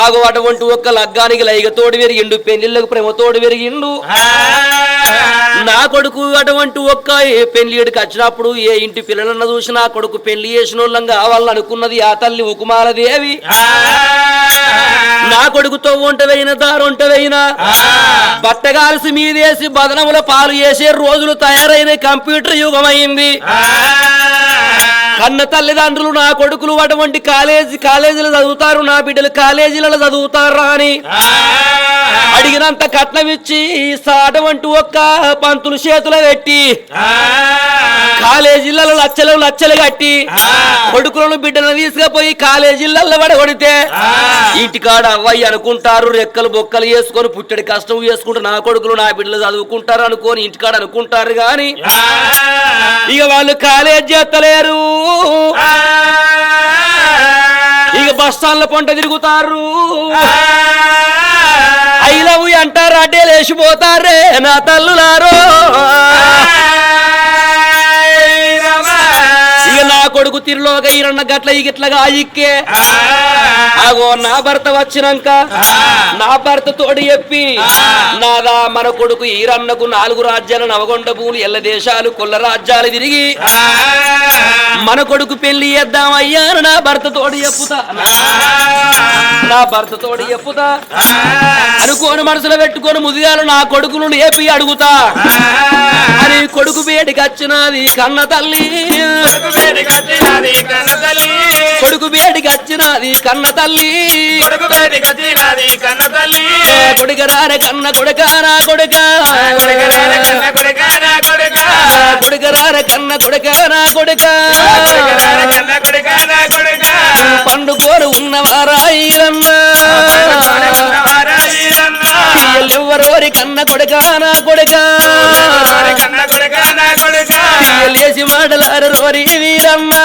ఆగు అటువంటి ఒక్క లగ్గానికి లైగతోడు పెరిగిండు, పెళ్లిళ్ళకు ప్రేమతోడు పెరిగిండు. నా కొడుకు అటువంటి ఒక్క పెళ్లిడికి వచ్చినప్పుడు ఏ ఇంటి పిల్లలన్న చూసి నా కొడుకు పెళ్లి చేసిన వాళ్ళం కావాలని అనుకున్నది ఆ తల్లి ఉకుమాలదేవి. నా కొడుకుతో ఒంటవైన దారొంటవైన బట్టగాల్సి మీదేసి బదనముల పాలు చేసే రోజులు తయారైన కంప్యూటర్ యుగమైంది. కన్న తల్లిదండ్రులు నా కొడుకులు అటువంటి కాలేజీలు చదువుతారు, నా బిడ్డలు కాలేజీలలో చదువుతారా అని అడిగినంత కట్నం ఇచ్చి అటువంటి ఒక్క పంతులు చేతులు పెట్టి కాలేజీలలో లచ్చలు కట్టి కొడుకులను బిడ్డలను తీసుకుపోయి కాలేజీలలో పడగొడితే ఇంటికాడ అవ్వయ్య అనుకుంటారు, రెక్కలు బొక్కలు వేసుకొని పుట్టడి కష్టం చేసుకుంటూ నా కొడుకులు నా బిడ్డలు చదువుకుంటారు అనుకోని ఇంటికాడ అనుకుంటారు గాని ఇక వాళ్ళు కాలేజ్ చేస్తలేరు. ఇక బస్ స్టాండ్ల పొంట తిరుగుతారు, ఐ లవ్ యు అంటారు, అడ్డే లేచిపోతారే నా తల్లులారో. ఇక నా కొడుకు తిరులోక ఈరన్న గట్ల గిట్లగా ఇక్కే అగో నా భర్త వచ్చినాక నా భర్త తోడు చెప్పి నాదా మన కొడుకు ఈరన్నకు 4 రాజ్యాలు, నవగొండ భూములు, ఎల్ల దేశాలు, కొల్ల రాజ్యాలు తిరిగి మన కొడుకు పెళ్లి చేద్దాం అయ్యా నా భర్త తోడు చెప్పుతా, నా భర్త తోడు చెప్పుతా అనుకోని మనసులో పెట్టుకొని ముదిగాలు నా కొడుకును లేపి అడుగుతా అని కొడుకు బేటికి వచ్చినది కన్న తల్లి, కొడుకు బేటికి వచ్చినది కన్న తల్లి, కొడుకరాన కన్న కొడుక నా కొడుక, కొడుకరాన కన్న కొడుక నా కొడుక, పండుకోరు ఉన్నవారాయిరన్నా ఎవరోరి కన్న కొడుక నా కొడుక, లేచి మాటలారు రోరి వీరమ్మా,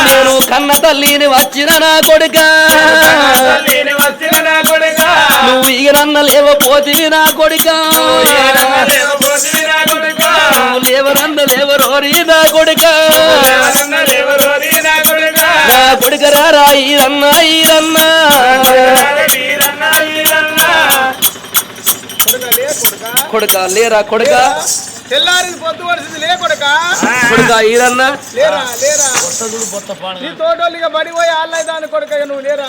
నేను కన్న తల్లిని వచ్చిన నా కొడుక, నువ్వు ఈరన్న లేవపోతివి నా కొడుక, నువ్వు లేవరన్న లేవరోరి నా కొడుక, నా కొడుక రారా ఈరన్న ఈరన్న కొడుక లేరా కొడుక తెల్లారి పొద్దు వరిసింది లే కొడుక, కొడుక ఈరన్న లేరా లేరా నీ తోటోళ్ళిగా పడిపోయి ఆళ్ళైదాని కొడుక నువ్వు లేరా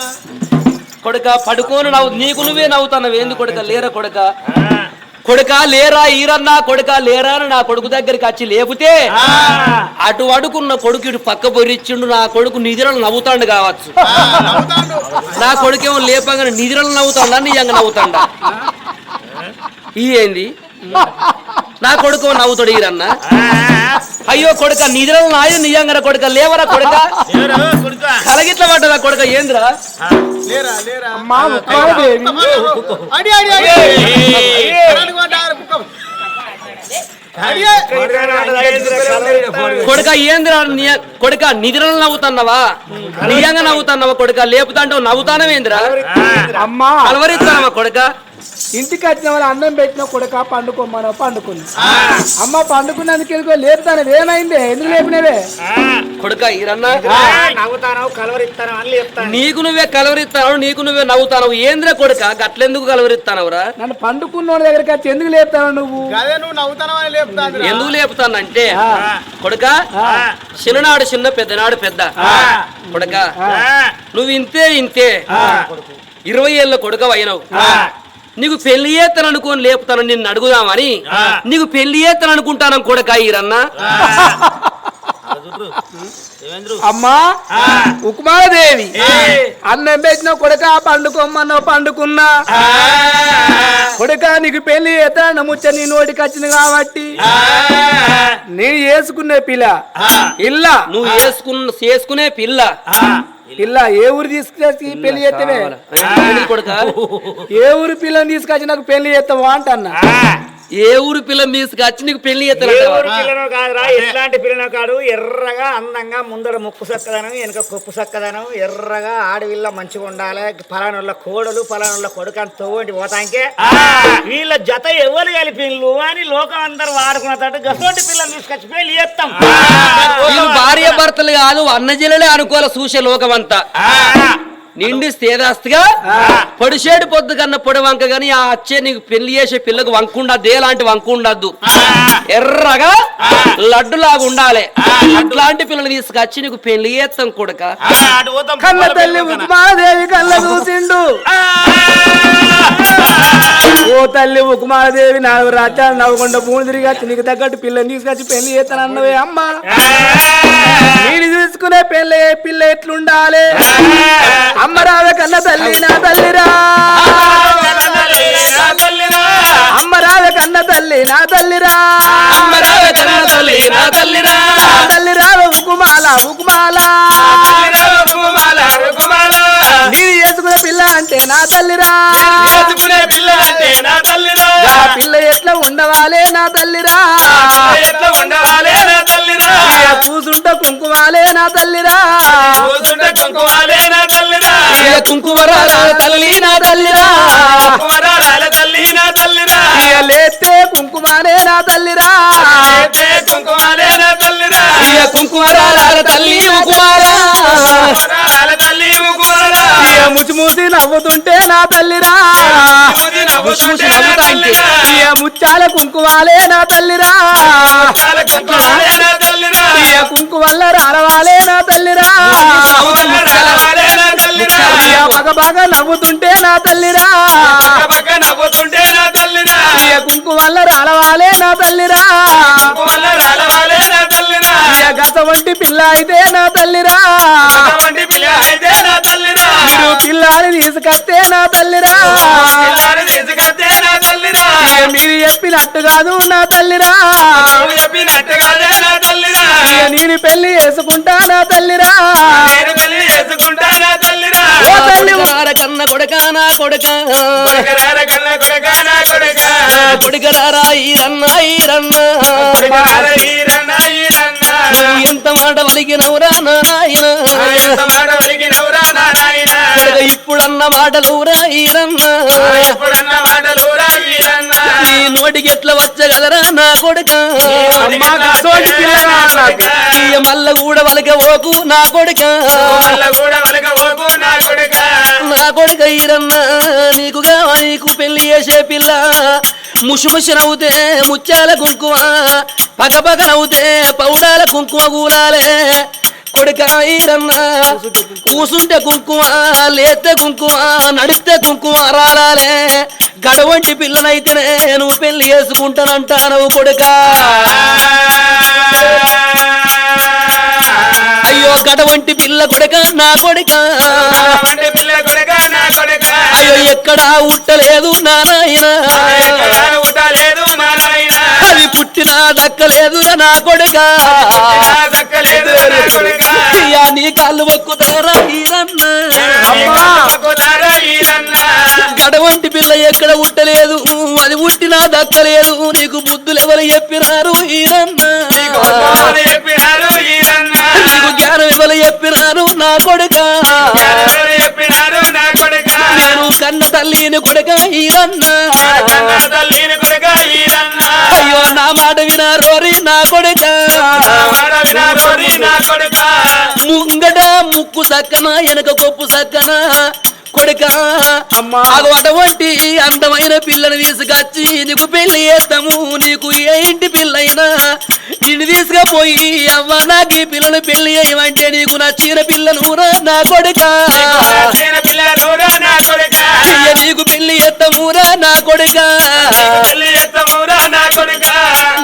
కొడుక పడుకోను నీకు నువ్వే నవ్వుతావు ఏంది కొడుక లేరా కొడుక, కొడుక లేరా ఈరన్న కొడుక లేరా అని నా కొడుకు దగ్గరికి వచ్చి లేపితే అటు అడుకున్న కొడుకు ఇటు పక్క బొరిచ్చిండు, నా కొడుకు నిద్రలు నవ్వుతాడు కావచ్చు, నా కొడుకేమో లేపగానే నిద్రలు నవ్వుతాడా నిజంగా నవ్వుతాడా ఈ ఏంది నా కొడుకు నవ్వుతాడు ఈరన్న. అయ్యో కొడుక నిద్రలు నాయ నిజంగా కొడుక లేవరా కొడుక, కలగిట్ల పడ్డదా కొడుక ఏంద్రా కొడుక ఏంద్రా కొడుక నిద్రలు నవ్వుతున్నావా నిజంగా నవ్వుతున్నావా కొడుక, లేపుతాంటావు నవ్వుతానవేంద్రా అమ్మా కలవరిస్తానవా కొడుక, ఇంటికి వచ్చిన వాళ్ళు అన్నం పెట్టిన కొడుక పండుకోమనో పండుకుంది, అమ్మ పండుకున్నందుకు వెళ్ళుకో లేపుతాను ఏమైంది ఎందుకు లేపినవే కొడుక ఈరన్న నవ్వుతాను కలవరిస్తాను అని చెప్తాను, నీకు నువ్వే కలవరిస్తాను నీకు నువ్వే నవ్వుతాను ఏంద్రా కొడుక గట్లెందుకు కలవరిస్తానవరా, నన్ను పండుకున్నోడి దగ్గరికి వచ్చి ఎందుకు లేపుతావు నువ్వు, అదే నువ్వు నవ్వుతాను అని లేపుతాను ఎందుకు లేపుతానంటే కొడుక చిన్ననాడు చిన్న పెద్దనాడు పెద్ద కొడుక నువ్వు ఇంతే 20 ఏళ్ళ కొడుక అయినవు, నీకు పెళ్లి చేస్తాను అనుకోని లేపుతాను నిన్ను అడుగుదామని నీకు పెళ్లి చేస్తాను అనుకుంటాను కొడుక ఈరన్న. అమ్మా ఉకుమాదేవి అన్నం పెట్టిన కొడుక పండుకోమన్నావు పండుకున్నా కొడుక నీకు పెళ్లి చేస్తాను ముచ్చ నీ నోటికి వచ్చింది కాబట్టి నేను చేసుకునే పిల్ల ఇల్లా నువ్వు చేసుకునే పిల్ల పిల్ల ఏ ఊరు తీసుకొచ్చి పెళ్లి చేస్తావే కొడుక ఏ ఊరు పిల్లని తీసుకొచ్చి నాకు పెళ్లి చేస్తావా అంటన్నా ఏ ఊరు పిల్ల తీసుకొచ్చి నీకు పెళ్లి ఏ ఊరు పిల్లనో కాదురా, ఎట్లాంటి పిల్లనో కాదు. ఎర్రగా అందంగా ముందర ముక్కు సక్కదనం, వెనక కొప్పు సక్కదనం, ఎర్రగా ఆడవిల్ల మంచిగా ఉండాలి. పలానోళ్ళ కోడలు పలానోళ్ళ కొడుకు అని తోటి పోతాంకే వీళ్ళ జత ఎవరు కలిపిన్లు అని లోకం అందరు వాడుకున్నట్టు గసోటి పిల్లలు తీసుకొచ్చి పెళ్లి చేస్తాం. వీళ్ళు భార్య భర్తలు కాదు అన్నజిల్లలే అనుకోవాలి చూసే లోకమంతా. నిండి స్థేదాస్తిగా పొడిసేడు పొద్దు కన్నా పొడి వంక గాని ఆ అచ్చే నీకు పెళ్లి చేసే పిల్లకు వంక ఉండద్దు, ఎలాంటి వంక ఉండద్దు, ఎర్రగా లడ్డులాగా ఉండాలి. అట్లాంటి పిల్లలు తీసుకొచ్చి నీకు పెళ్లి చేస్తాం కొడుక. కన్న తల్లి ఉకుమాదేవి కళ్ళ చూసిండు. ఓ తల్లి ఉకుమాదేవి 4 రాజ్యాలు నవ్వకుండా భూమి తిరిగి వచ్చి నీకు తగ్గట్టు పిల్లని తీసుకొచ్చి పెళ్లి చేస్తాను అన్నవే అమ్మ. నేను తీసుకునే పిల్ల ఎట్లుండాలి? అమ్మ రావే కన్న తల్లి నా తల్లిరా, అమ్మ రావే కన్న తల్లి నా తల్లిరా, తల్లి రావే ఉకుమాల ఉకుమాల, నేను చేసుకునే పిల్ల అంటే నా తల్లిరా, పిల్ల ఎట్లా ఉండవాలే నా తల్లిరా, కూసుంటే కుంకుమాలే నా తల్లిరా, కుంకుమరాల తల్లి నా తల్లిరా, లేతే కుంకుమానే నా తల్లిరా, కుంకుమరాల తల్లి కుమారా, ముసి మూసి నవ్వుతుంటే నా తల్లిరా, ముచ్చాల కుంకుమాలే నా తల్లిరా, కుంకుమల్ల రాలవాలే నా తల్లిరా, బాగా నవ్వుతుంటే నా తల్లిరా, కుంకుమల్ల రాలవాలే నా తల్లిరా, గత వంటి పిల్ల అయితే నా తల్లిరా, పిల్లాని తీసుకొస్తే నా తల్లిరా, మీరు చెప్పినట్టు కాదు నా తల్లిరా, నేను పెళ్లి చేసుకుంటా నా తల్లిరా, కన్న కొడుక నా కొడుక కొడుకరారా ఈరన్న ఈరన్న, ఎంత మాట వలిగినవురా నాయన, ఇప్పుడన్న మాటలురా ఈరన్న, నీ నోటికి ఎట్లా వచ్చగలరా నా కొడుక, మల్ల కూడా వలక ఓకు నా కొడుక, నా కొడుక ఈరన్న నీకుగా నీకు పెళ్లి చేసే పిల్ల ముషుముషి నవ్వుతే ముత్యాల కుంకుమ, పగపగ నవ్వుతే పౌడాల కుంకుమ కూలాలే కొడుక ఈరన్న, కూసుంటే కుంకుమ లేతే కుంకుమ నడిస్తే కుంకుమ రాలాలే, గడవంటి పిల్లనైతేనే నువ్వు పెళ్లి చేసుకుంటానంటాను కొడుక. అయ్యో గడవంటి పిల్ల కొడుక నా కొడుక, అయ్యో ఎక్కడా ఉట్టలేదు నా నాయన, అది పుట్టినా దక్కలేదురా నా కొడుక, నీ కాళ్ళు మొక్కుతారా ఈరన్న, గడవంటి పిల్ల ఎక్కడ ఉట్టలేదు, అది పుట్టినా దక్కలేదు, నీకు బుద్ధులు ఎవరు చెప్పినారు ఈరన్న, నీకు జ్ఞానం ఎవరు చెప్పినారు నా కొడుక, నేను కన్న తల్లిని కొడుక ఈరన్న, అయ్యో నా మాట వినారోరి నా కొడుక, ముంగట ముక్కు సక్కన వెనక కొప్పు సక్కన కొడుక, అటువంటి అందమైన పిల్లని తీసుకొచ్చి నీకు పెళ్లి చేస్తాము. నీకు ఏ ఇంటి పిల్లైనా నిన్ను తీసుకుపోయి అవ్వ నాకు ఈ పిల్లలు పెళ్లి చేయమంటే నీకు నచ్చిన పిల్లలు నా కొడుక, నీకు పెళ్లి చేస్తామురా నా కొడుక,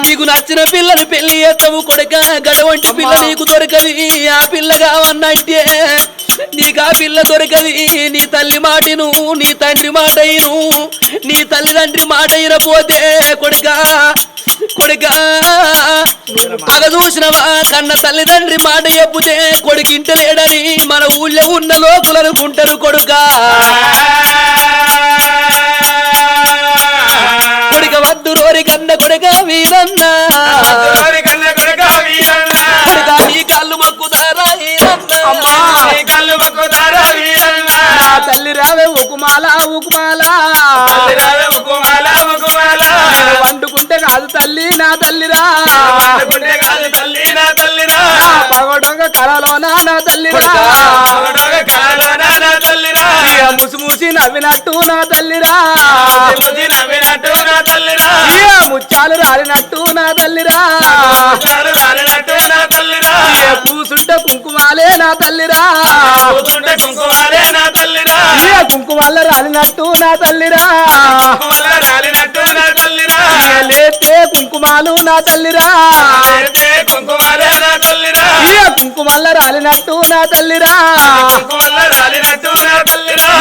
నీకు నచ్చిన పిల్లని పెళ్లి చేస్తాము కొడుక. గడవంటి పిల్ల నీకు దొరకది, ఆ పిల్ల కావన్నంటే నీకు ఆ పిల్ల దొరకది. నీ తల్లి మాటను, నీ తండ్రి మాటను, నీ తల్లిదండ్రి మాట అయినపోతే కొడుకా కొడుకా పగ చూసినవా కన్న తల్లిదండ్రి మాట చెప్పుతే కొడుకింట లేడని మన ఊళ్ళో ఉన్న లోకులు అనుకుంటారు కొడుకా. కొడుక వద్దు రోరి అద్దులోని కన్న కొడుక వీరన్న కొడుక నీ కాళ్ళు మొక్కుతారా వీరన్న నా తల్లి రావే ఉకుమాల ఉకుమాల వండుకుంటే కాదు తల్లి నా తల్లిరా పగడొంగ కళలోనా నా తల్లిరా ముసి ముసి నవ్వినట్టు నా తల్లిరా ముచ్చాలు రాలినట్టు నా తల్లిరా పూసుంటే కుంకుమాలే నా తల్లిరా కుంకుమాల రాలినట్టు నా తల్లిరా లేతే కుంకుమాలు నా తల్లిరా కుంకుమల్ల రాలినట్టు నా తల్లిరా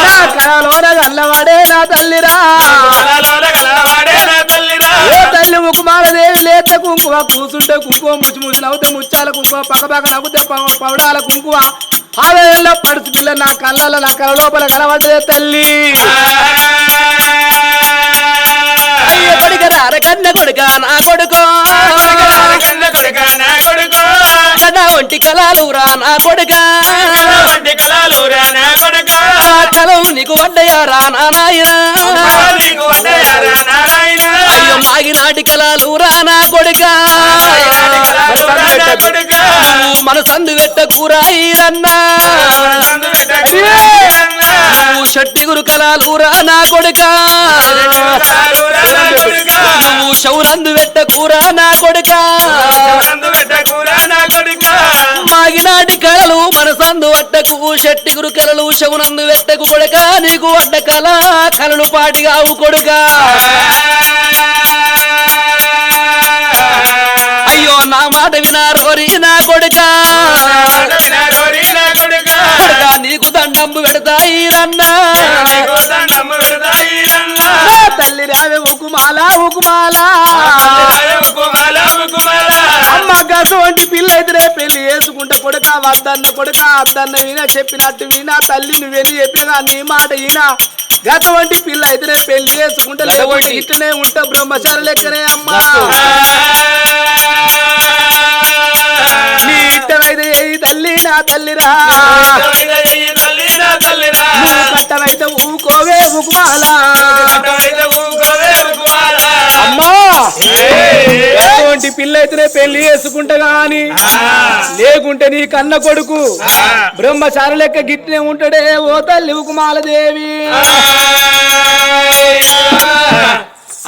నా కళలోన గల్లవాడే నా తల్లిరా ఏ తల్లి ముకుమాల దేవి లేతే కుంకుమ కూసుంటే కుంకుమ ముచ్చి ముచ్చి నవ్వుతే ముచ్చాల కుంకుమ పక్క పక్క నవ్వుతే పౌడాల కుంకుమ ఆవేళ్ళ పడుచు పిల్ల నా కళ్ళలో నా కళ లోపల కనబడ్డే తల్లి అరకన్న కొడుక నా కొడుకో నా ఒంటి కళాలురా నా కొడుక కలం నీకు వడ్డయారా నా నాయన అయ్యో మాగినాటి కళాలురా నా కొడుక మన సందు పెట్ట కూరాయిరన్నా షట్టి గురు కళాలురా నా కొడుక నువ్వు శౌనందు పెట్ట కూరా నా కొడుక మాగినాటి కళలు మన సందు వట్టకు షట్టి గురు కళలు శౌనందు పెట్టకు కొడుక నీకు వడ్డ కళ కళలు పాటిగావు కొడుక అయ్యో నా మాట వినారోరి నా కొడుక నీకు దండంబు పెడతాయి రన్నా తల్లి రావే ఉకుమాల ఉకుమాల అమ్మ గటువంటి పిల్ల ఎదురే పెళ్లి చేసుకుంటే కొడుక వద్దన్న కొడుక అద్దన్న వినా చెప్పినట్టు వినా తల్లి నువ్వెన్ని చెప్పినా నీ మాట వినా గటువంటి పిల్ల ఎదురే పెళ్లి చేసుకుంటే లేకపోతే ఇట్లనే ఉంటా బ్రహ్మచారి లెక్కనే అమ్మా నీ ఇట్టమైతే ఏ తల్లి నా తల్లిరా కట్టమైతే ఊకోవే ఉకుమాల అమ్మా ఎటువంటి పిల్ల అయితేనే పెళ్లి చేసుకుంటా గాని లేకుంటే నీ కన్న కొడుకు బ్రహ్మచారి లెక్క గిట్నే ఉంటాడే ఓ తల్లి ఉకుమాల దేవి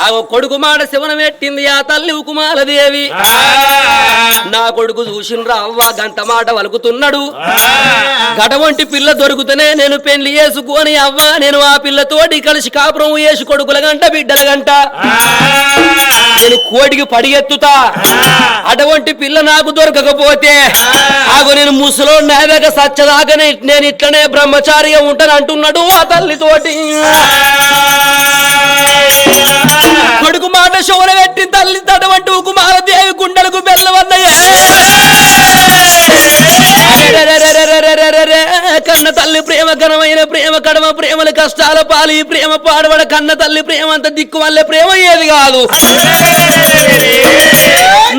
ఆ కొడుకు మాట శివన పెట్టింది ఆ తల్లి ఉకుమాలదేవి నా కొడుకు చూసినరా అవ్వ గంట మాట వలుకుతున్నాడు గడవంటి పిల్ల దొరుకుతూనే నేను పెళ్లి చేసుకొని అవ్వ నేను ఆ పిల్లతోటి కలిసి కాపురం వేసి కొడుకుల గంట బిడ్డల గంట నేను కోడికి పడిగెత్తుతా అటువంటి పిల్ల నాకు దొరకకపోతే ఆగు నేను ముసలో నాయక సచ్చదాకనే నేను ఇట్లనే బ్రహ్మచారిగా ఉంటాను అంటున్నాడు ఆ తల్లితోటి కొడుకు మాట శోర పెట్టి తల్లి తడవంటి ఉకుమాల దేవి గుండెలకు బెల్లవన్నయ్యే కన్న తల్లి ప్రేమ ఘనమైన ప్రేమ కడమ ప్రేమల కష్టాల పాలి ప్రేమ పాడబడ కన్న తల్లి ప్రేమ అంత దిక్కు వల్లే ప్రేమ ఏది కాదు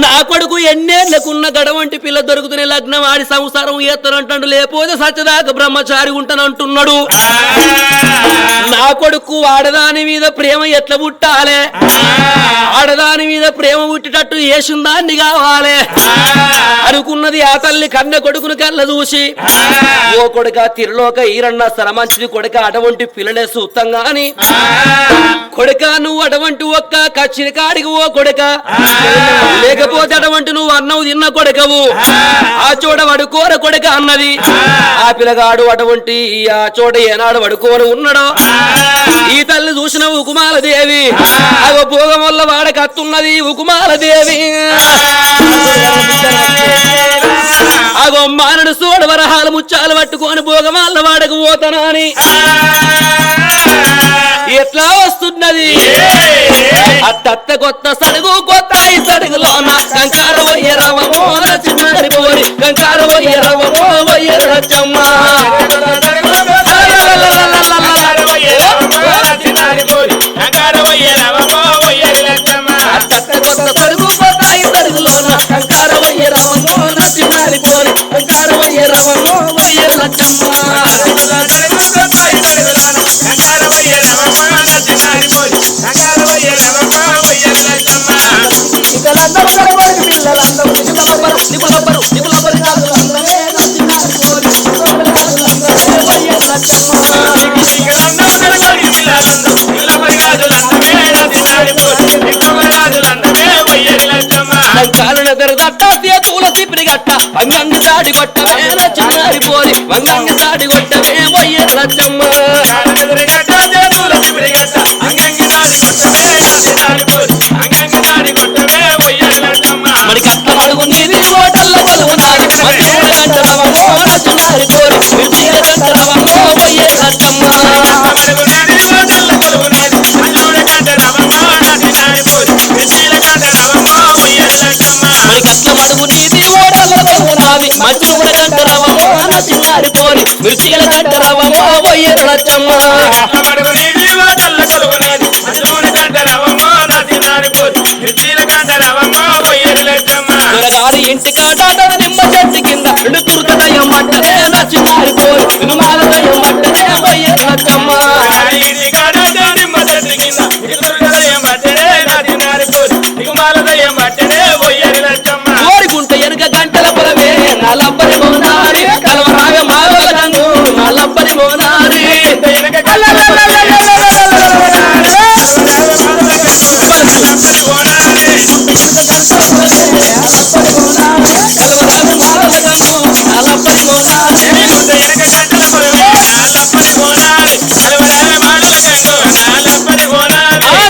నా కొడుకు ఎన్నేళ్లకున్న గడవంటి పిల్ల దొరుకుతున్న లగ్నం ఆడి సంసారం ఏత్తనంటాడు లేకపోతే సత్యదాకా బ్రహ్మచారి ఉంటానంటున్నాడు నా కొడుకు ఆడదాని మీద ప్రేమ ఎట్లా పుట్టాలే ఆడదాని మీద ప్రేమ పుట్టేటట్టు ఏసుందాన్ని కావాలి అనుకున్నది ఆ తల్లి కన్న కొడుకును కళ్ళ చూసి ఓ కొడుక తిరులోక ఈరన్న సరమంచిది కొడుక అటువంటి పిల్లలే సూత్తం గాని కొడుక నువ్వు అటువంటి ఒక్క కచ్చిన కాడికి ఓ కొడుక లేకపోతే అటువంటి నువ్వు అన్నం తిన్న కొడుకవు ఆ చోట వడుకోర కొడుక అన్నది ఆ పిల్లగాడు అటువంటి ఆ చోట ఏనాడు వడుకోరు ఉన్నాడో ఈ తల్లి చూసిన ఉకుమాలదేవి అగో భోగం వల్ల వాడకత్తున్నది ఉకుమాలదేవి అగో మానడు సోడ వరహాలు ముచ్చాలు పట్టుకొని భోగమాల వాడకు పోతానని ఎట్లా వస్తున్నది అత్త కొత్త సడుగు కొత్త ఈ సడుగులో నా కంకార వయ్య రవమో చిన్నారి పోరి కంకార వయ్య రవమో వయ్య రచ్చమ్మ అత్త అంగంగి దాడి కొట్టవే నా చిన్నారి పోరి అంగంగి దాడి కొట్టవే పోయే లచ్చమ్మ మరి కట్ల అడుగు నీది ఓటల్ల కొలువు నాది మంచి గంటలవమ్మో నా చిన్నారి పోరి మిర్చీల గంటలవమ్మో పోయే లచ్చమ్మ మరి కట్ల అడుగు నీది ఓటల్ల కొలువు నాది మంచి గంటలవమ్మో నా చిన్నారి పోరి మిర్చీల గంటలవమ్మో పోయే లచ్చమ్మ దొరగారి ఇంటి కాడ నిమ్మ చెట్టు కింద తురుక దయ్యం పట్టదే నా చిన్నారి పోరు ఇనుమాల దయ్యం పట్టదే పోయే లచ్చమ్మ కోరికుంట ఎనుక గంటల పొలవే నల్లబ్బరి మోనారి కలవరాగ మావల గంగు నల్లబ్బరి మోనారి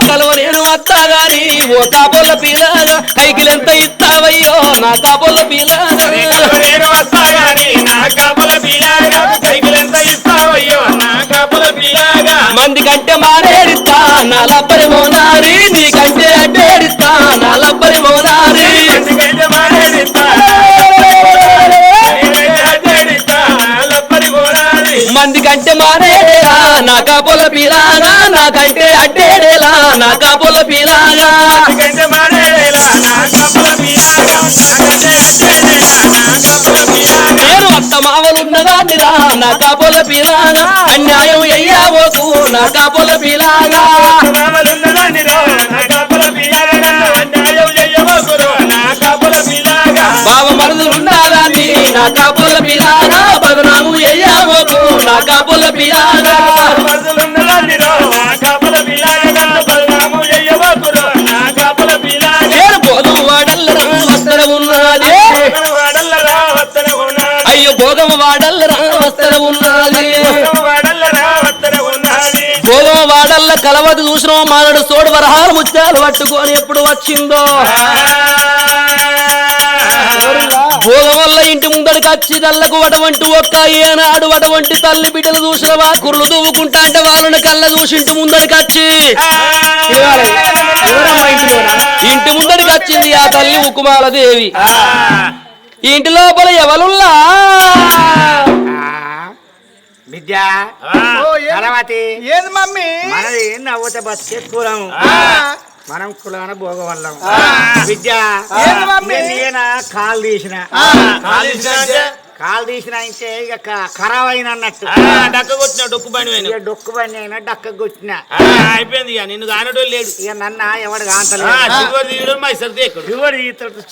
కలవలేను అత్తగాని ఓ కాబోల పీలాగా కైకిలెంత ఇస్తావయ్యో నా కాబోల పీలాగా మంది కంటే మారేడిస్తా నా లబ్బరి మోనారి నీ కంటే అడ్డేడిస్తా నా లబ్బరి మోనారి మంది కంటే మారేడేలా నా కాబోల పీలాగా నా కంటే అడ్డేడేలా నా కాబోల పీలాగా నేను అత్త మావలున్నదానిరా నా కాబోల పీలాగా అన్యాయం అయ్యావోకు నా కాబోల పీలాగా బావ మరుదులున్నదాన్ని నా కాబోల పీలాగా బదనాము అయ్యావోకు నా కాబోల పీలాగా నేను భోగం వాడల్లరా వస్తర ఉన్నది అయ్యో భోగం వాడల్లరా వస్తర ఉన్నది భోగం వాడల్ల కలవది చూసిన మానడు సోడు వరహాలు ముత్యాలు పట్టుకొని ఎప్పుడు వచ్చిందో భోగం వల్ల ఇంటి ముందడికి వచ్చి తల్లకు వడవంటి ఒక్క ఏనాడు వడవంటి తల్లి బిడ్డలు చూసినవా కుర్లు దువ్వుకుంటా అంటే వాళ్ళని కళ్ళ చూసి ఇంటి ముందడికి వచ్చి ఇంటి ముందడికి వచ్చింది ఆ తల్లి ఉకుమాలదేవి ఇంటి లోపల ఎవరుల్లా విద్య ఏది మమ్మీ మనది నవ్వుతే బతికే కులం మనం కులాన భోగం వల్లం విద్య నేనా కాలు తీసిన అంటే ఇక ఖరాబ్ అయిన అన్నట్టు డక్క కొట్టిన డొక్కు బండి డొక్కు బండి అయినా డక్క కొట్టిన అయిపోయింది ఇక నిన్ను కానటో లేడు ఇక నన్న ఎవడు కాంతలేడు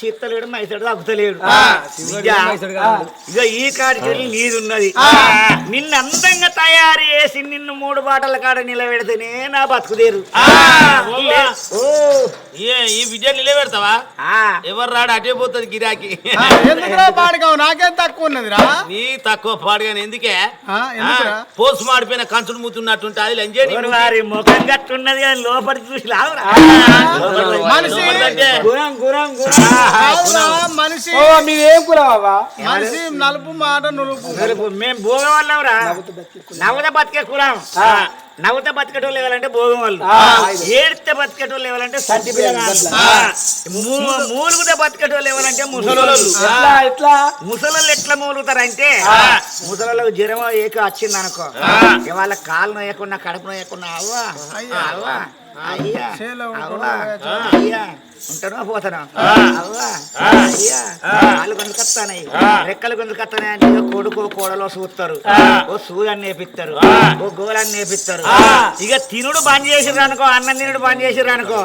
చీత్తలేడు మైసడు తగ్గుతలేడు ఇక ఈ కాడికి నీదున్నది నిన్ను అందంగా తయారు చేసి నిన్ను 3 బాటల కాడ నిలబెడితేనే నా బతుకుదేరు ఈ విద్య నిలబెడతావా ఎవరు రాడు అటే పోతుంది గిరాకి నాకేం తక్కువ ఉన్నదిరా నీ తక్కువ పాడుగాని ఎందుకే పోసు మాడిపోయిన కంచుడు మూతున్నట్టుంటే అది వారి ముఖం గట్టున్నది కానీ లోపలికి చూసి లావురా మనిషి మీరేం కులవా మనిషి నలుపు మాట నులుపు మేము భోగం వాళ్ళంరా నవ్వుత బతికే కులం నవ్వుత బతికేటోళ్ళు లేవాలంటే భోగం వాళ్ళు ఏడితే బతికేటోళ్ళు లేవాలంటే సంటి మూలుగుతే బతికేటోళ్ళు లేవాలంటే ముసలోళ్ళు ముసలోళ్ళు ఎట్లా మూలుగుతారంటే ముసలోళ్ళకు జ్వరం ఏక వచ్చింది అనుకో వాళ్ళ కాలు నొయ్యకుండా కడుపు నొయ్యకుండా అవ్వా అవ్వా అయ్యా అయ్యా ఉంటానో పోతాను అవ్వా అయ్యా కాళ్ళు కొందుకొస్తానాయి రెక్కలు కొందుకొస్తానాయి అంటే కొడుకు కోడలో చూస్తారు ఓ సూర్యాన్ని నేపిస్తారు ఓ గోళాన్ని నేపిస్తారు ఇక తినుడు బంద్ చేసిర్రు అనుకో అన్నం తినుడు బంద్ చేసిర్రు అనుకో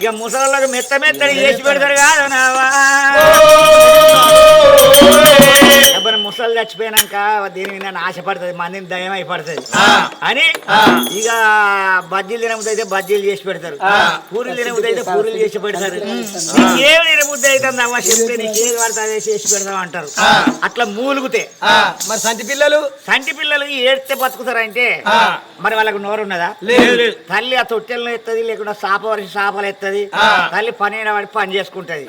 ఇక ముసలోళ్ళకి మెత్తడి చేసి పెడతారు కాదు నావా ఎవరి ముసలు చచ్చిపోయినాక దీని మీద ఆశపడుతుంది, మందిని దయం అయిపడుతుంది అని ఇక బజ్జీలు తినబుద్ధి అయితే బజ్జీలు చేసి పెడతారు, పూరీలు తినబుద్ధి అయితే పూరీలు చేసి పెడతారు. నీకేమి తినబుద్ధి అవుతుంది అమ్మ చెప్తే నీకేది పడితే అదే చేసి పెడతాం అంటారు. అట్లా మూలుగుతే మరి సంటి పిల్లలు ఏడితే బతుకుతారంటే మరి వాళ్ళకు నోరు ఉన్నదా? తల్లి ఆ తొట్టెలను ఎత్తది, లేకుండా సాప వరిసి సాపలు ఎత్తది. తల్లి పని వాడి పని చేసుకుంటది.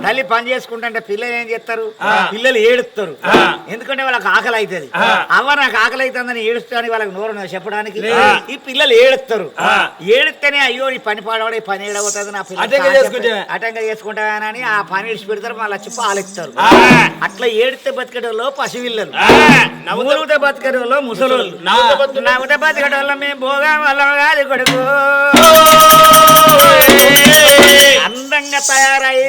తల్లి పని చేసుకుంటే పిల్లలు ఏం చేస్తారు? పిల్లలు ఏడుస్తారు. ఎందుకంటే వాళ్ళకి ఆకలి అవుతుంది. అవ్వ నాకు ఆకలి అవుతుందని ఏడుస్తానికి వాళ్ళకి నోరు ఉన్నది చెప్పడానికి. ఈ పిల్లలు ఏడుస్తారు. ఏడిస్తేనే అయ్యో ఈ పని పాడవాడు ఈ పని ఏడవుతుంది నా పిల్లలు అటంగా చేసుకుంటానని ఆ పని ఇడిచి పెడతారు. మళ్ళీ వచ్చి పాలిస్తారు. అట్లా ఏడితే బతికేటోళ్ళు పసివిల్లలు, నవ్వులుతే బతికేటోళ్ళు ముసలోళ్ళు. నవ్వుతే బతికేటోళ్ళ మేము భోగా వల్ల కాదు కొడుకు. అందంగా తయారయ్యి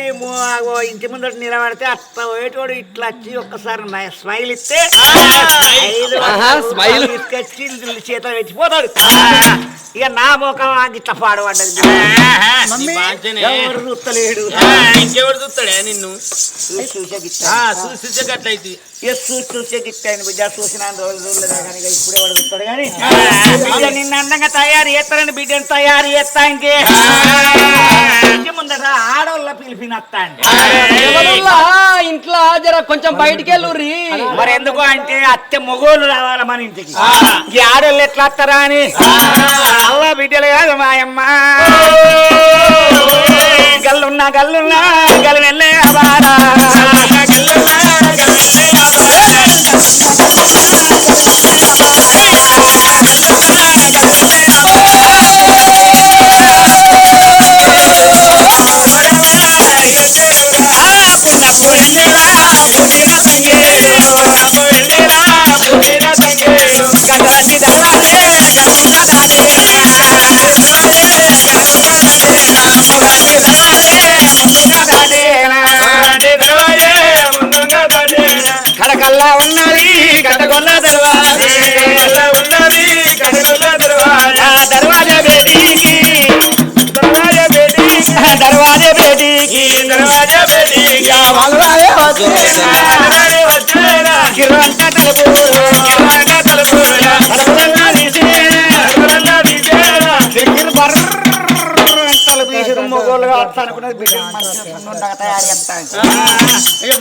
ఇంటి ముందర నిలబడితే అట్లా పోయేటోడు ఇట్లా వచ్చి ఒక్కసారి స్మైల్ ఇస్తే స్మైల్ తీసుకొచ్చి చేత పెట్టిపోతాడు. ఇక నా ముఖం ఇట్లా పాడబడ్డది. ఎవరు చూస్తలేడు, ఇంకెవరు చూస్తాడే నిన్ను? చూసే గిట్టాను బిడ్డ. చూసిన రోజులు కానీ ఇప్పుడే వాడు చూస్తాడు కానీ బిడ్డ నిన్న అందంగా తయారు చేస్తారని బిడ్డను తయారు చేస్తా. ఇంకే ముందర ఆడవాళ్ళ పిలిపినత్తాండి ఇంట్లో జర కొంచెం బయటికి వెళ్ళుర్రి. మరి ఎందుకు అంటే అత్తే మొగోళ్ళు రావాలి మన ఇంటికి. ఈ ఆడవాళ్ళు ఎట్లా వస్తారా అని అవ్వ బిడ్డలు కాదు మాయమ్మ. గల్లున్నా గల్లు వెళ్ళే కడకల్లా ఉన్నది కడగొల్ల దర్వాజా బేటీకి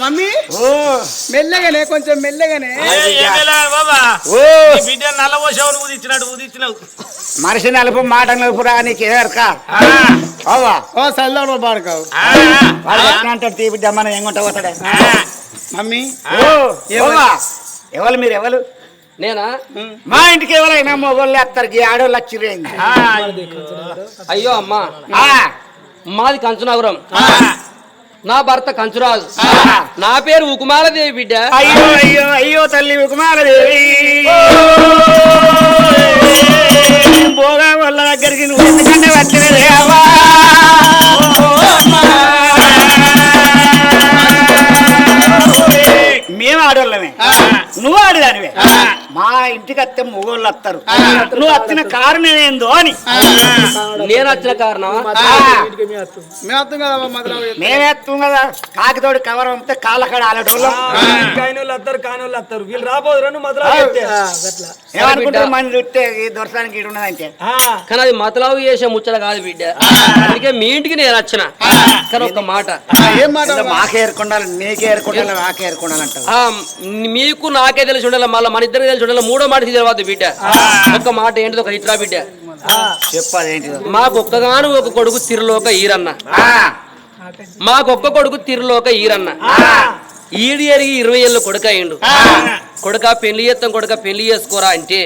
మమ్మీ మెల్లగానే కొంచెం మెల్లగానే బిడ్డ నల్ల పోసావు ఊదిచ్చినావు. మనిషి నలుపు మాట నలుపు రా నీకు ఏరక చల్లాడు బాడుకావు అంటాడు తీ బిడ్డ మనం ఎంగుంటా పోతాడే. మమ్మీ ఎవరు మీరు ఎవరు? నేనా? మా ఇంటికి ఎవరైనా మొగోళ్ళు వస్తారు, ఆడోళ్ళు వచ్చిరేంది. అయ్యో అమ్మా, మాది కంచునగరం, నా భర్త కంచురాజు, నా పేరు ఉకుమాలదేవి బిడ్డ. అయ్యో అయ్యో అయ్యో తల్లి ఉకుమాలదేవి, భోగా వాళ్ళ దగ్గరికి నువ్వు ఎందుకంటే వచ్చినదే అవ్వా. మేము ఆడోళ్ళమే, నువ్వు ఆడదానివే. మా ఇంటికి వస్తే మొగోళ్ళు వస్తారు, నువ్వు వచ్చిన కారణం ఏందో అని. నేను వచ్చిన కారణం మేమేస్తాం కదా. కాకితోడి కవర్ పంపితే కాళ్ళ కాడ ఆలటోళ్ళం. వీళ్ళు రాబోదురా ఏమనుకుంటారు మంది చుట్టే దొరసానికి ఇటు ఉన్నదంటే. కానీ అది మతలావు చేసే ముచ్చట కాదు బిడ్డ. అందుకే మీ ఇంటికి నేను వచ్చిన. కానీ ఒక మాట, ఏం మాట? మాకే ఏరుకుండాలి, నీకే ఏరుకుండాలి, నాకే ఏరుకుండాలంట. మీకు నాకే తెలిసి ఉండాలి, మళ్ళీ మన ఇద్దరికి తెలిసి ఉండాలి. మూడో మాట తెలియదు బిడ్డ. ఒక్క మాట ఏంటిది, ఒక ఇట్లా బిడ్డ చెప్పదేంటి. మాకొక్కగాను ఒక కొడుకు తిరులోక ఈరన్న, మాకొక్క కొడుకు తిరులోక ఈరన్న. ఈడి ఎరిగి 20 ఏళ్ళ కొడుకు అయ్యిండు. కొడుక పెళ్లి చేస్తాం, కొడుక పెళ్లి చేసుకోరా అంటే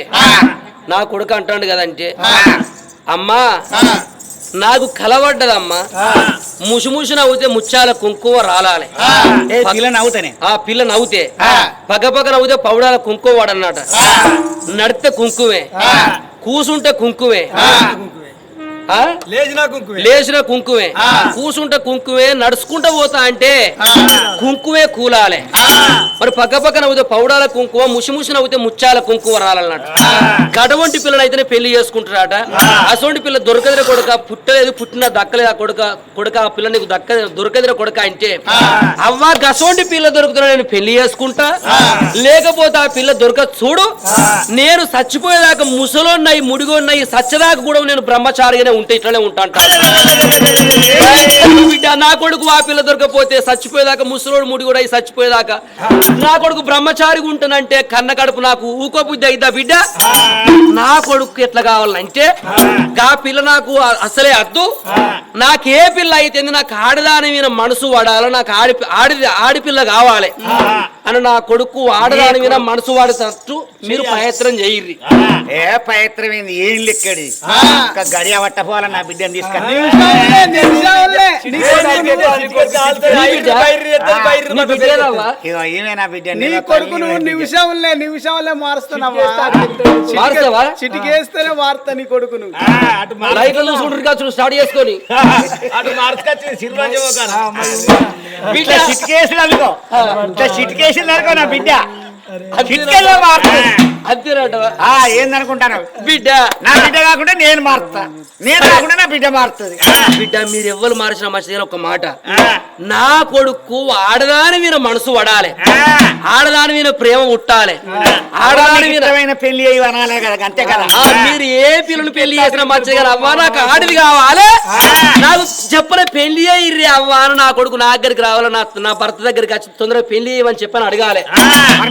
నా కొడుకు అంటాడు కదంటే, అమ్మా నాకు కలవడ్డదమ్మా, ముషుముషు నవ్వుతే ముచ్చాల కుంకుమ రాలాలి. పిల్ల నవ్వుతానే, ఆ పిల్ల నవ్వుతే పగపగ నవ్వుతే పౌడాల కుంకుమ వాడన్నట. నడితే కుంకుమే, కూసుంటే కుంకుమే, ఆ? లేచిన కుంకుమే కూసుంటే కుంకుమే నడుచుకుంటా పోతా అంటే కుంకుమే కూలాలే మరి పక్క పక్కన అవుతే పౌడాల కుంకుమ ముసి నవ్వుతే ముచ్చాల కుంకుమ రాలన్నట్టు గడవంటి పిల్లలు అయితేనే పెళ్లి చేసుకుంటారట అసోంటి పిల్ల దొరకదిర కొడుక పుట్టలేదు పుట్టిన దక్కలేదు ఆ కొడుక ఆ పిల్ల నీకు దొరకదిర కొడుక అంటే అవ్వ గసోంటి పిల్ల దొరుకుతున్నా నేను పెళ్లి చేసుకుంటా లేకపోతే ఆ పిల్ల దొరక చూడు నేను చచ్చిపోయేదాకా ముసలోన్నాయి ముడిగోన్నాయి సచ్చదాకా కూడా నేను బ్రహ్మచారిగానే ఉంటే ఇట్లనే ఉంటాను బిడ్డ నా కొడుకు ఆ పిల్ల దొరకపోతే చచ్చిపోయేదాకా ముసలోడు ముడి కూడా చచ్చిపోయేదాకా నా కొడుకు బ్రహ్మచారిగా ఉంటానంటే కన్న కడుపు నాకు ఊకోబుద్ధి అయిద్దా బిడ్డ నా కొడుకు ఎట్లా కావాలంటే ఆ పిల్ల నాకు అసలే అద్దు నాకే పిల్ల అయితే నాకు ఆడదాని మీద మనసు వాడాలి నాకు ఆడిపిల్ల కావాలి అని నా కొడుకు ఆడదాని మీద మనసు వాడేటట్టు మీరు ప్రయత్నం చేయర్రి ఏ ప్రయత్నం ఏం లెక్కడి గడియ పట్టపోవాల నా బిడ్డను తీసుకొని ఏమైనా బిడ్డ నీ కొడుకు నువ్వు నిమిషంలే మారుస్తున్నావా చిటికేస్తేనే మారుతా నీ కొడుకును లైట్ చూసుకుంటారు స్టార్ట్ చేసుకొని చిటికేసి నా బిడ్డ ఏందనుకుంటాను బిడ్డ నా బిడ్డ కాకుండా నేను మారుతా నేను కాకుండా నా బిడ్డ మారుతుంది బిడ్డ మీరు ఎవ్వరు మార్చిన మంచిది ఒక మాట నా కొడుకు ఆడదాని మీద మనసు పడాలి ఆడదాని మీద ప్రేమ ఉట్టాలి ఆడదాని మీద పెళ్లి అయ్యి అనాలే కదా అంతే కదా మీరు ఏ పిల్లలు పెళ్లి చేసినా మంచిది కదా అవ్వ నాకు ఆడిది కావాలి నాకు చెప్పిన పెళ్లి అయ్యి అవ్వ అని నా కొడుకు నా దగ్గరికి రావాలి నా భర్త దగ్గరికి వచ్చి తొందరగా పెళ్లి చేయమని చెప్పని అడగాలి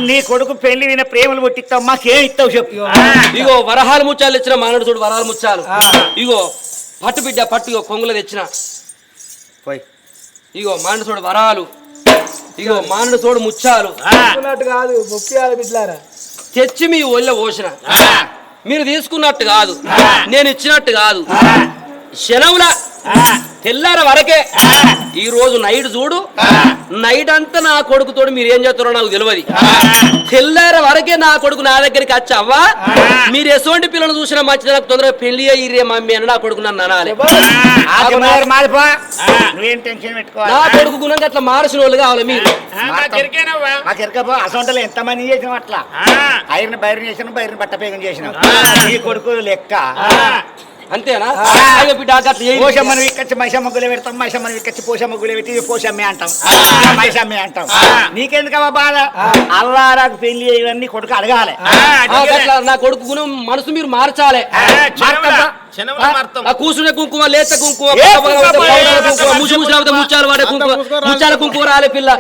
నీ కొడుకు పెళ్లి విన ప్రేమలు పుట్టిస్తావు మాకేం ఇస్తావు చెప్పు ఇగో వరహాల ముచ్చాలు ఇచ్చిన మానడు చూడు వరహాల ముచ్చాలు ఇగో పట్టు బిడ్డ పట్టు ఇగో కొంగులు తెచ్చిన ఇగో మానడు చూడు వరాలు ఇగో మానడు చూడు ముచ్చాలు కాదు ముఖ్యాలు బిడ్లారా తెచ్చి మీ ఒళ్ళ పోసిన మీరు తీసుకున్నట్టు కాదు నేను ఇచ్చినట్టు కాదు శనవుల తెల్లార వరకే ఈ రోజు నైట్ చూడు నైట్ అంతా నా కొడుకుతోడు మీరు ఏం చేస్తారో నాకు తెలియదు తెల్లార వరకే నా కొడుకు నా దగ్గరికి వచ్చి అవ్వా మీరు ఎటువంటి పిల్లలు చూసినా మంచిది నాకు తొందరగా పెళ్లి అయ్యిరే మమ్మీ అని నా కొడుకు నన్ను అనాలి నా కొడుకు గుణంగా అట్లా మార్చిన వాళ్ళు కావాలి మీరు అసలు ఎంతమంది చేసినాం అట్లా ఐరన్ బైరన్ చేసినాం బైరన్ బట్టపేగం చేసినాం నీ కొడుకు లెక్క అంతేనా పోషమ్మను విక్కచ్చి మైసమ్మగులు పెడతాం మైసమ్మను విక్కచ్చి పోషమ్మగులు పెట్టి పోషమ్మే అంటాం మైసమ్మే అంటాం నీకెందుకమ్మా బాధ అల్లారాకు పెళ్లి ఇవన్నీ కొడుకు అడగాలి నా కొడుకు గుణం మనసు మీరు మార్చాలి కూసునే కుంకుమ లేత కుంకుమ ముచ్చాలు వాడే కుంకుమ ముచ్చాల కుంకుమ రాలే పిల్ల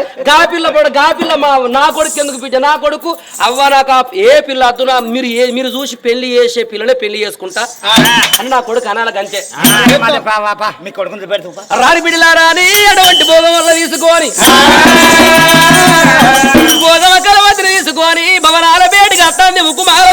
గా పిల్ల నా కొడుకు ఎందుకు బిడ్డ నా కొడుకు అవ్వ నాకు ఏ పిల్ల అద్దునా మీరు చూసి పెళ్లి చేసే పిల్లనే పెళ్లి చేసుకుంటా అని నా కొడుకు అనాలి అంతే మీ కొడుకు రాని బిడ్డలారా అని అటువంటి భోగం వల్ల తీసుకొని భోగమ కలవతిని తీసుకొని భవనాల బేటికి అత్తాంది ఉక్కుమాల